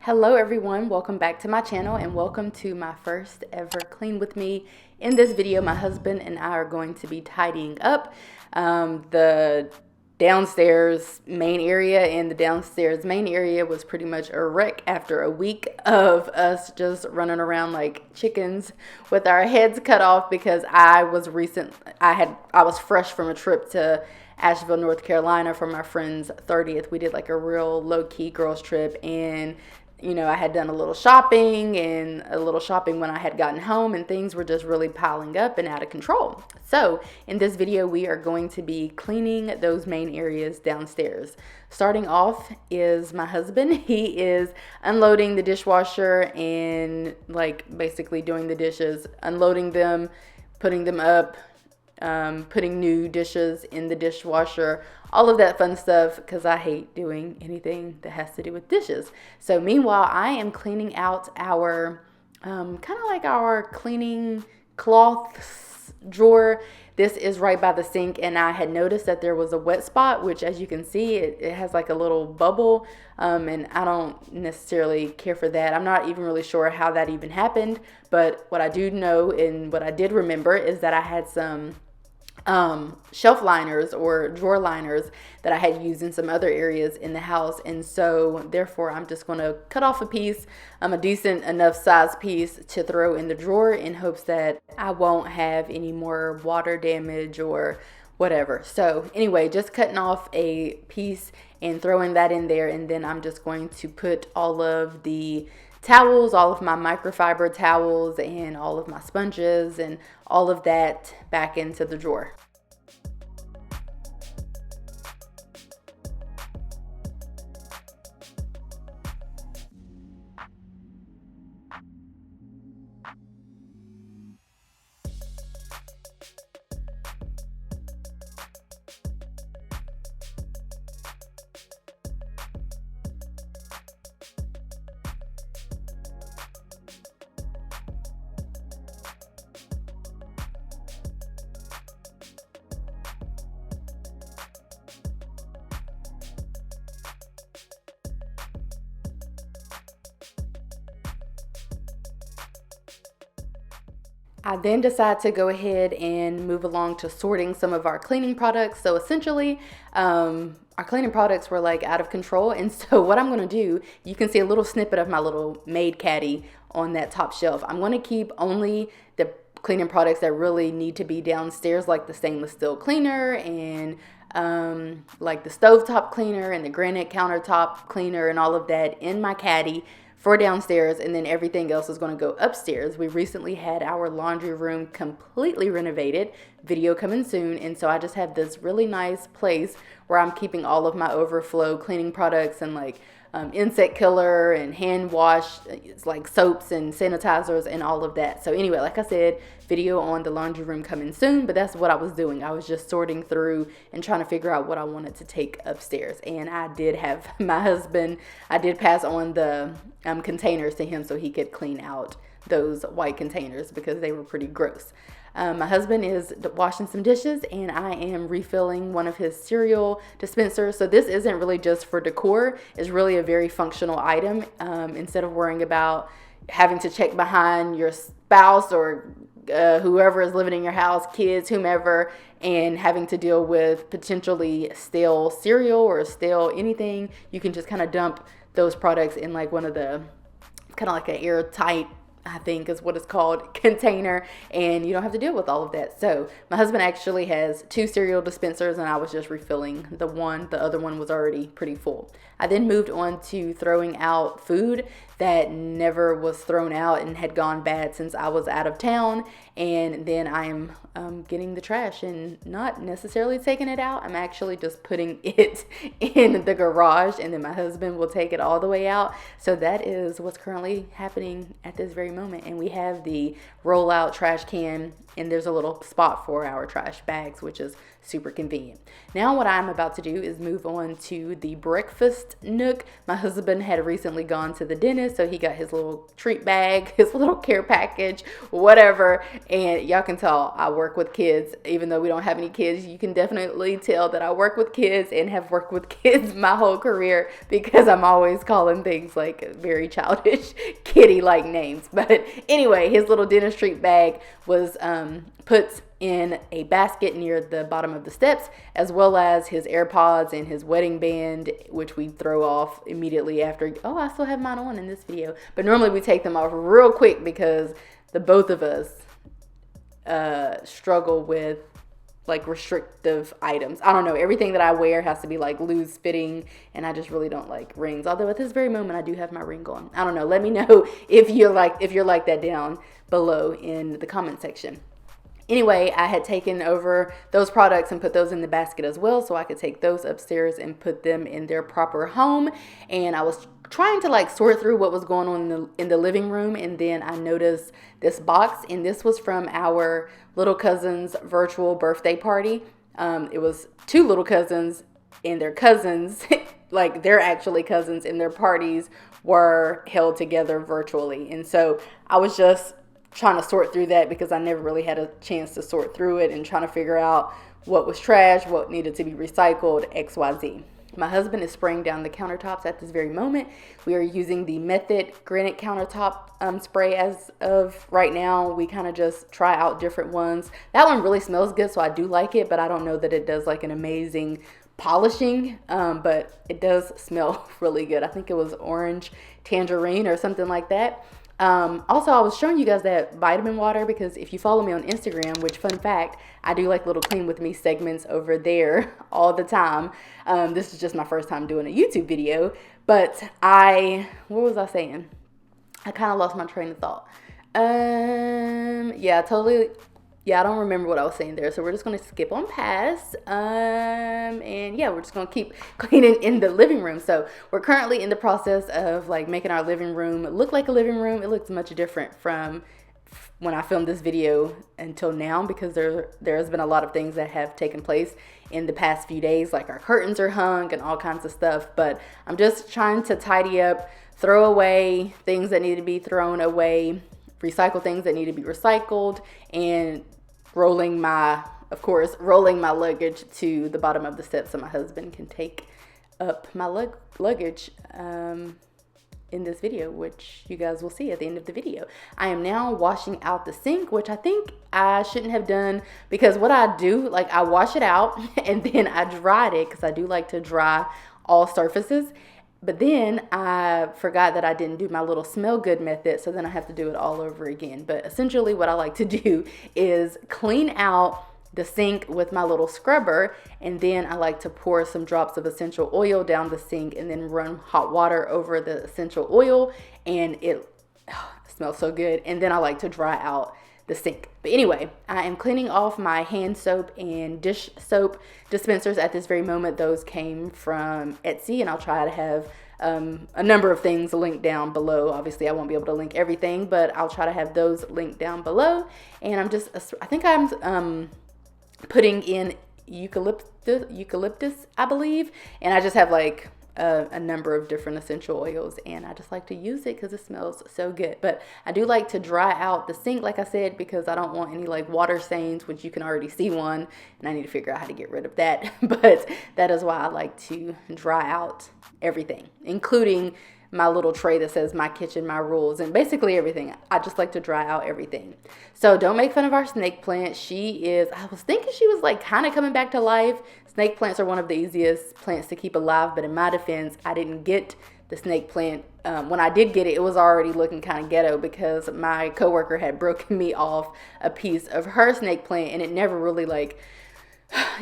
Hello everyone, welcome back to my channel and welcome to my first ever clean with me. In this video, my husband and I are going to be tidying up the downstairs main area, and the downstairs main area was pretty much a wreck after a week of us just running around like chickens with our heads cut off because I was fresh from a trip to Asheville, North Carolina for my friend's 30th. We did like a real low-key girls trip, and I had done a little shopping when I had gotten home, and things were just really piling up and out of control. So in this video, we are going to be cleaning those main areas downstairs. Starting off is my husband. He is unloading the dishwasher and like basically doing the dishes, unloading them, putting them up, putting new dishes in the dishwasher, all of that fun stuff, because I hate doing anything that has to do with dishes. So meanwhile, I am cleaning out our kind of like our cleaning cloths drawer. This is right by the sink, and I had noticed that there was a wet spot, which as you can see, it has like a little bubble, and I don't necessarily care for that. I'm not even really sure how that even happened, but what I do know and what I did remember is that I had some shelf liners or drawer liners that I had used in some other areas in the house, and so therefore I'm just going to cut off a piece, a decent enough size piece to throw in the drawer in hopes that I won't have any more water damage or whatever. So anyway, just cutting off a piece and throwing that in there, and then I'm just going to put all of the towels, all of my microfiber towels and all of my sponges and all of that back into the drawer. I then decided to go ahead and move along to sorting some of our cleaning products. So essentially, our cleaning products were like out of control. And so what I'm going to do, you can see a little snippet of my little maid caddy on that top shelf. I'm going to keep only the cleaning products that really need to be downstairs, like the stainless steel cleaner and like the stovetop cleaner and the granite countertop cleaner and all of that in my caddy for downstairs, and then everything else is going to go upstairs. We recently had our laundry room completely renovated, video coming soon, and so I just have this really nice place where I'm keeping all of my overflow cleaning products and like insect killer and hand wash, it's like soaps and sanitizers and all of that. So anyway, like I said, video on the laundry room coming soon, but that's what I was doing. I was just sorting through and trying to figure out what I wanted to take upstairs. And I did have my husband, I did pass on the containers to him so he could clean out those white containers because they were pretty gross. My husband is washing some dishes, and I am refilling one of his cereal dispensers. So this isn't really just for decor. It's really a very functional item. Instead of worrying about having to check behind your spouse or whoever is living in your house, kids, whomever, and having to deal with potentially stale cereal or stale anything, you can just kind of dump those products in like one of the kind of like an airtight, I think is what it's called, container, and you don't have to deal with all of that. So my husband actually has 2 cereal dispensers, and I was just refilling the one. The other one was already pretty full. I then moved on to throwing out food that never was thrown out and had gone bad since I was out of town, and then I'm getting the trash and not necessarily taking it out. I'm actually just putting it in the garage, and then my husband will take it all the way out. So that is what's currently happening at this very moment. And we have the roll out trash can, and there's a little spot for our trash bags, which is super convenient. Now what I'm about to do is move on to the breakfast nook. My husband had recently gone to the dentist, so he got his little treat bag, his little care package, whatever. And y'all can tell I work with kids. Even though we don't have any kids, you can definitely tell that I work with kids and have worked with kids my whole career, because I'm always calling things like very childish, kitty-like names. But anyway, his little dentist treat bag was put in a basket near the bottom of the steps, as well as his AirPods and his wedding band, which we throw off immediately after. Oh, I still have mine on in this video, but normally we take them off real quick because the both of us struggle with like restrictive items. I don't know, everything that I wear has to be like loose fitting, and I just really don't like rings. Although at this very moment I do have my ring on. I don't know, let me know if you're like that down below in the comment section. Anyway, I had taken over those products and put those in the basket as well, so I could take those upstairs and put them in their proper home. And I was trying to like sort through what was going on in the living room, and then I noticed this box, and this was from our little cousin's virtual birthday party. It was two little cousins and their cousins, like they're actually cousins, and their parties were held together virtually. And so I was just trying to sort through that because I never really had a chance to sort through it, and trying to figure out what was trash, what needed to be recycled, XYZ. My husband is spraying down the countertops at this very moment. We are using the Method granite countertop spray as of right now. We kind of just try out different ones. That one really smells good, so I do like it, but I don't know that it does like an amazing polishing, but it does smell really good. I think it was orange tangerine or something like that. Also, I was showing you guys that vitamin water because if you follow me on Instagram, which fun fact, I do like little clean with me segments over there all the time. This is just my first time doing a YouTube video, but what was I saying? I kind of lost my train of thought. I don't remember what I was saying there, so we're just going to skip on past, and yeah, we're just going to keep cleaning in the living room. So we're currently in the process of like making our living room look like a living room. It looks much different from when I filmed this video until now, because there's been a lot of things that have taken place in the past few days, like our curtains are hung and all kinds of stuff, but I'm just trying to tidy up, throw away things that need to be thrown away, recycle things that need to be recycled, and rolling my luggage to the bottom of the steps so my husband can take up my luggage in this video, which you guys will see at the end of the video. I am now washing out the sink, which I think I shouldn't have done, because what I do, like I wash it out and then I dried it, because I do like to dry all surfaces. But then I forgot that I didn't do my little smell good method, so then I have to do it all over again. But essentially what I like to do is clean out the sink with my little scrubber, and then I like to pour some drops of essential oil down the sink and then run hot water over the essential oil, and it smells so good. And then I like to dry out the sink. But anyway, I am cleaning off my hand soap and dish soap dispensers at this very moment. Those came from Etsy, and I'll try to have a number of things linked down below. Obviously I won't be able to link everything, but I'll try to have those linked down below. And I think I'm putting in eucalyptus, I believe, and I just have like a number of different essential oils, and I just like to use it because it smells so good. But I do like to dry out the sink, like I said, because I don't want any like water stains, which you can already see one, and I need to figure out how to get rid of that. But that is why I like to dry out everything, including my little tray that says my kitchen, my rules, and basically everything. I just like to dry out everything. So don't make fun of our snake plant. I was thinking she was like kind of coming back to life. Snake plants are one of the easiest plants to keep alive, but in my defense, I didn't get the snake plant. When I did get it, it was already looking kind of ghetto because my coworker had broken me off a piece of her snake plant, and it never really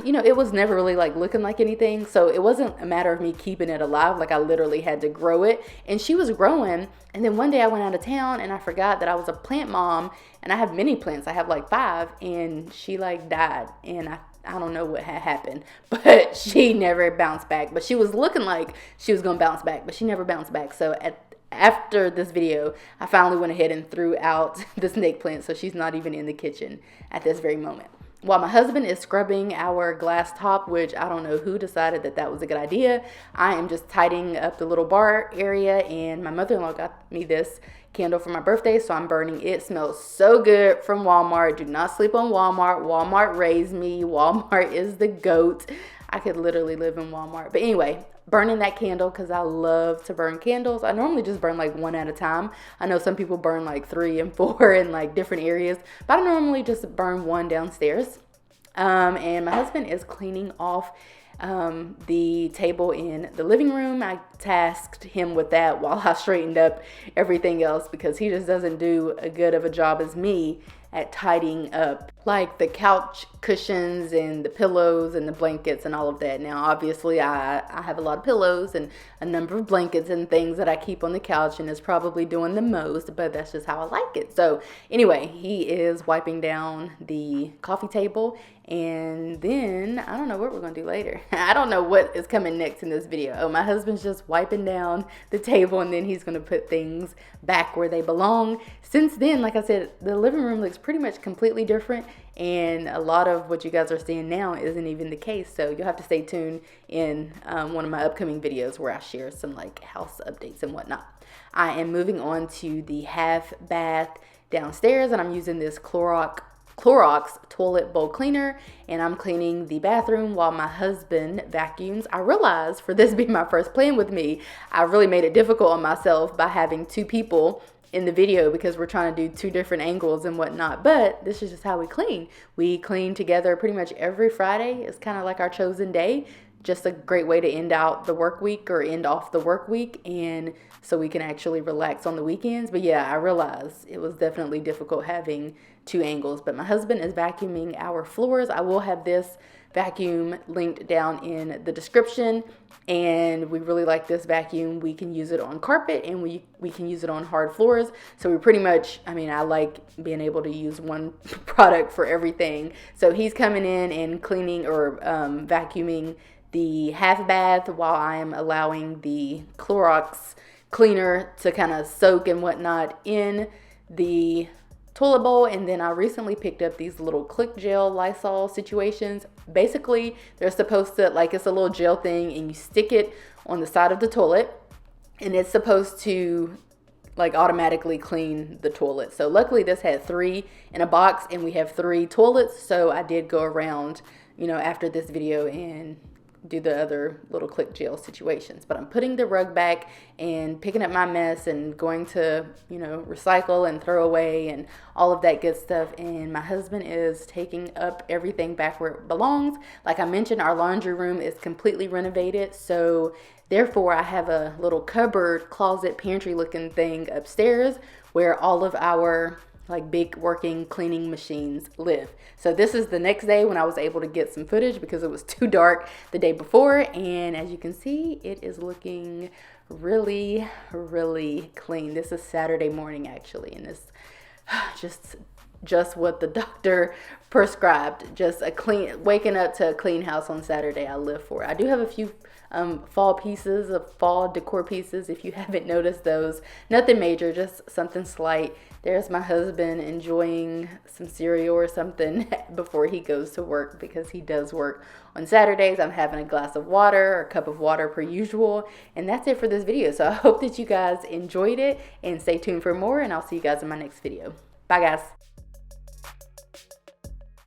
it was never really like looking like anything. So it wasn't a matter of me keeping it alive. Like I literally had to grow it, and she was growing. And then one day I went out of town and I forgot that I was a plant mom, and I have many plants. I have like 5, and she like died, and I don't know what had happened, but she never bounced back. But she was looking like she was gonna bounce back, but she never bounced back. So after this video, I finally went ahead and threw out the snake plant, so she's not even in the kitchen at this very moment. while my husband is scrubbing our glass top, which I don't know who decided that that was a good idea, I am just tidying up the little bar area, and my mother-in-law got me this candle for my birthday, so I'm burning it. Smells so good from Walmart. Do not sleep on Walmart. Walmart raised me. Walmart is the GOAT. I could literally live in Walmart. But anyway, burning that candle because I love to burn candles. I normally just burn like one at a time. I know some people burn like 3 and 4 in like different areas, but I normally just burn one downstairs. And my husband is cleaning off the table in the living room. I tasked him with that while I straightened up everything else because he just doesn't do a good of a job as me at tidying up like the couch cushions and the pillows and the blankets and all of that. Now obviously I have a lot of pillows and a number of blankets and things that I keep on the couch, and is probably doing the most, but that's just how I like it. So anyway, he is wiping down the coffee table, and then I don't know what we're gonna do later. I don't know what is coming next in this video. Oh, my husband's just wiping down the table, and then he's gonna put things back where they belong. Since then, like I said, the living room looks pretty much completely different, and a lot of what you guys are seeing now isn't even the case. So you'll have to stay tuned in one of my upcoming videos where I share some like house updates and whatnot. I am moving on to the half bath downstairs, and I'm using this Clorox toilet bowl cleaner, and I'm cleaning the bathroom while my husband vacuums. I realized for this being my first plan with me, I really made it difficult on myself by having 2 people in the video because we're trying to do 2 different angles and whatnot. But this is just how we clean. We clean together pretty much every Friday. It's kind of like our chosen day. Just a great way to end out the work week or end off the work week, and so we can actually relax on the weekends. But yeah, I realized it was definitely difficult having 2 angles. But my husband is vacuuming our floors. I will have this vacuum linked down in the description, and we really like this vacuum. We can use it on carpet, and we can use it on hard floors. So we pretty much, I mean, I like being able to use one product for everything. So he's coming in and cleaning or vacuuming the half bath while I am allowing the Clorox cleaner to kind of soak and whatnot in the toilet bowl. And then I recently picked up these little click gel Lysol situations. Basically, they're supposed to, like, it's a little gel thing, and you stick it on the side of the toilet, and it's supposed to like automatically clean the toilet. So luckily this had 3 in a box, and we have 3 toilets. So I did go around, after this video and do the other little click gel situations. But I'm putting the rug back and picking up my mess and going to, recycle and throw away and all of that good stuff. And my husband is taking up everything back where it belongs. Like I mentioned, our laundry room is completely renovated. So therefore I have a little cupboard, closet, pantry looking thing upstairs where all of our like big working cleaning machines live. So this is the next day when I was able to get some footage because it was too dark the day before. And as you can see, it is looking really, really clean. This is Saturday morning actually, and this just what the doctor prescribed. Just a clean, waking up to a clean house on Saturday. I live for it. I do have a few fall pieces of fall decor pieces. If you haven't noticed those, nothing major, just something slight. There's my husband enjoying some cereal or something before he goes to work because he does work on Saturdays. I'm having a glass of water or a cup of water per usual. And that's it for this video. So I hope that you guys enjoyed it, and stay tuned for more, and I'll see you guys in my next video. Bye guys.